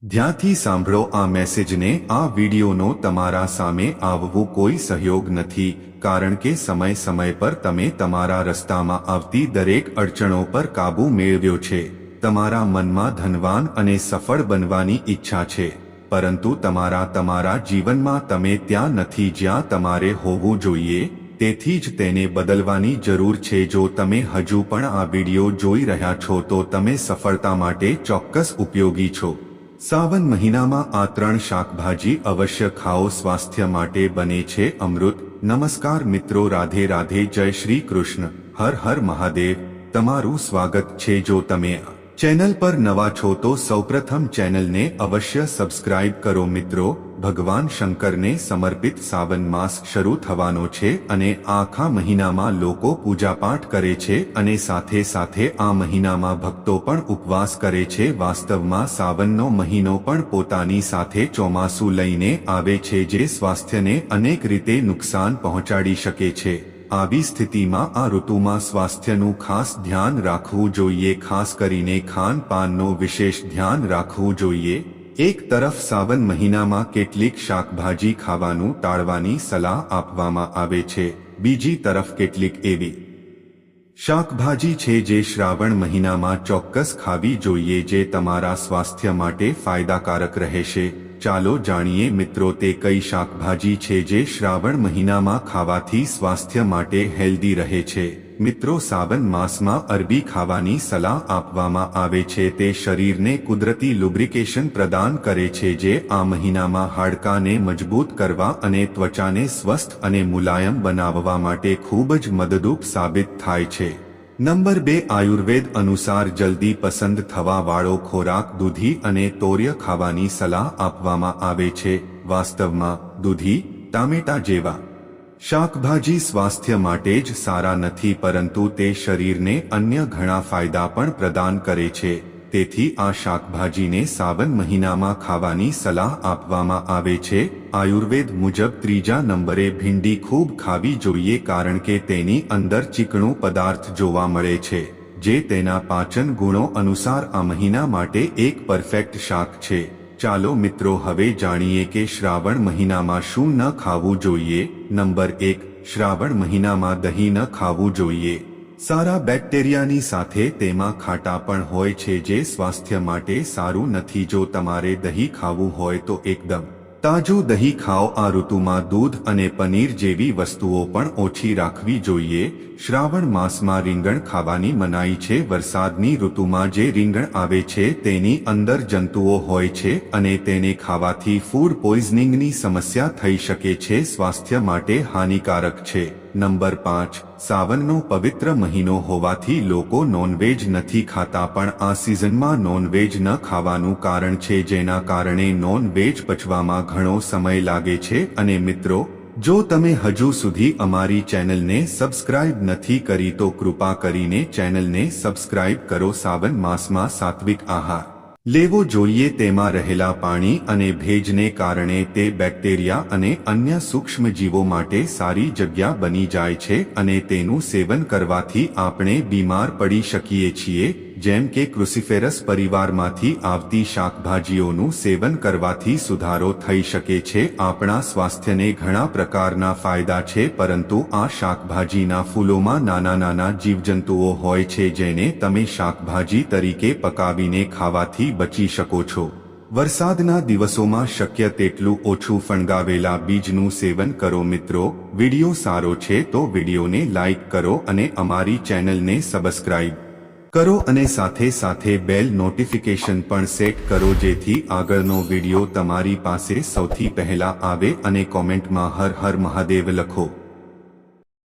ધ્યાનથી સાંભળો આ મેસેજને। આ વિડીયોનો તમારા સામે આવવું કોઈ સહયોગ નથી, કારણ કે સમય સમય પર તમે તમારા રસ્તામાં આવતી દરેક અડચણો પર કાબૂ મેળવ્યો છે। તમારા મનમાં ધનવાન અને સફળ બનવાની ઈચ્છા છે, પરંતુ તમારા જીવનમાં તમે ત્યાં નથી જ્યાં તમારે હોવું જોઈએ। તેથી જ તેને બદલવાની જરૂર છે। જો તમે હજુ પણ આ વિડીયો જોઈ રહ્યા છો તો તમે સફળતા માટે ચોક્કસ ઉપયોગી છો। સાવન મહિનામાં આ 3 શાકભાજી અવશ્ય ખાઓ, સ્વાસ્થ્ય માટે બને છે અમૃત। નમસ્કાર મિત્રો, રાધે રાધે, જય શ્રી કૃષ્ણ, હર હર મહાદેવ। તમારું સ્વાગત છે। જો તમે આ ચેનલ પર નવા છો તો સૌપ્રથમ ચેનલને અવશ્ય સબસ્ક્રાઇબ કરો। મિત્રો, ભગવાન શંકરને સમર્પિત સાવન માસ શરૂ થવાનો છે અને આખા મહિનામાં લોકો પૂજાપાઠ કરે છે અને સાથે સાથે આ મહિનામાં ભક્તો પણ ઉપવાસ કરે છે। વાસ્તવમાં સાવનનો મહિનો પણ પોતાની સાથે ચોમાસું લઈને આવે છે, જે સ્વાસ્થ્યને અનેક રીતે નુકસાન પહોંચાડી શકે છે। આવી સ્થિતિમાં આ ઋતુમાં સ્વાસ્થ્યનું ખાસ ધ્યાન રાખવું જોઈએ, ખાસ કરીને ખાનપાનનો વિશેષ ધ્યાન રાખવું જોઈએ। એક તરફ સાવન મહિનામાં કેટલીક શાકભાજી ખાવાનું ટાળવાની સલાહ આપવામાં આવે છે, બીજી તરફ કેટલીક એવી શાકભાજી છે જે શ્રાવણ મહિનામાં ચોક્કસ ખાવી જોઈએ, જે તમારા સ્વાસ્થ્ય માટે ફાયદાકારક રહેશે। ચાલો જાણીએ મિત્રો, તે કઈ શાકભાજી છે જે શ્રાવણ મહિનામાં ખાવાથી સ્વાસ્થ્ય માટે હેલ્ધી રહે છે। મિત્રો, સાવન માસમાં અરબી ખાવાની સલાહ આપવામાં આવે છે। તે શરીરને કુદરતી લુબ્રિકેશન પ્રદાન કરે છે, જે આ મહિનામાં હાડકાને મજબૂત કરવા અને ત્વચાને સ્વસ્થ અને મુલાયમ બનાવવા માટે ખૂબ જ મદદરૂપ સાબિત થાય છે। નંબર 2, આયુર્વેદ અનુસાર જલ્દી પસંદ થવા વાળો ખોરાક દૂધી અને તોર્ય ખાવાની સલાહ આપવામાં આવે છે। વાસ્તવમાં દૂધી, ટામેટા જેવા શાકભાજી સ્વાસ્થ્ય માટે જ સારા નથી, પરંતુ તે શરીરને અન્ય ઘણા ફાયદા પણ પ્રદાન કરે છે। તેથી આ શાકભાજીને સાવન મહિનામાં ખાવાની સલાહ આપવામાં આવે છે। આયુર્વેદ મુજબ ત્રીજા નંબરે ભીંડી ખૂબ ખાવી જોઈએ, કારણ કે તેની અંદર ચીકણું પદાર્થ જોવા મળે છે, જે તેના પાચન ગુણો અનુસાર આ મહિના માટે એક પરફેક્ટ શાક છે। ચાલો મિત્રો, હવે જાણીએ કે શ્રાવણ મહિનામાં શું ન ખાવું જોઈએ। નંબર 1, શ્રાવણ મહિનામાં દહીં ન ખાવું જોઈએ। સારા બેક્ટેરિયાની સાથે તેમાં ખાટા પણ હોય છે, જે સ્વાસ્થ્ય માટે સારું નથી। જો તમારે દહીં ખાવું હોય તો એકદમ તાજું દહીં ખાઓ। આ ઋતુમાં દૂધ અને પનીર જેવી વસ્તુઓ પણ ઓછી રાખવી જોઈએ। શ્રાવણ માસમાં રીંગણ ખાવાની મનાઈ છે। વરસાદની ઋતુમાં જે રીંગણ આવે છે તેની અંદર જંતુઓ હોય છે અને તેને ખાવાથી ફૂડ પોઈઝનિંગની સમસ્યા થઈ શકે છે, સ્વાસ્થ્ય માટે હાનિકારક છે। નંબર 5, સાવનનો પવિત્ર મહિનો હોવાથી લોકો નોનવેજ નથી ખાતા, પણ આ સિઝનમાં નોનવેજ ન ખાવાનું કારણ છે, જેના કારણે નોનવેજ પચવામાં ઘણો સમય લાગે છે। અને મિત્રો, જો તમે હજુ સુધી અમારી ચેનલને સબસ્ક્રાઇબ નથી કરી તો કૃપા કરીને ચેનલને સબસ્ક્રાઇબ કરો। સાવન માસમાં સાત્વિક આહાર લેવો જોઈએ। તેમાં રહેલા પાણી અને ભેજને કારણે તે બેક્ટેરિયા અને અન્ય સૂક્ષ્મજીવો માટે સારી જગ્યા બની જાય છે અને તેનું સેવન કરવાથી આપણે બીમાર પડી શકીએ છીએ। જેમ કે ક્રુસિફેરસ પરિવારમાંથી આવતી શાકભાજીઓનું સેવન કરવાથી સુધારો થઈ શકે છે। આપણા સ્વાસ્થ્યને ઘણા પ્રકારના ફાયદા છે, પરંતુ આ શાકભાજીના ફૂલોમાં નાના નાના જીવજંતુઓ હોય છે, જેને તમે શાકભાજી તરીકે પકાવીને ખાવાથી બચી શકો છો। વરસાદના દિવસોમાં શક્ય તેટલું ઓછું ફણગાવેલા બીજનું સેવન કરો। મિત્રો, વિડીયો સારો છે તો વિડીયોને લાઈક કરો અને અમારી ચેનલને સબસ્ક્રાઇબ કરો અને સાથે સાથે બેલ નોટિફિકેશન પણ સેટ કરો, જેથી આગળનો વિડીયો તમારી પાસે સૌથી પહેલા આવે। અને કોમેન્ટમાં હર હર મહાદેવ લખો।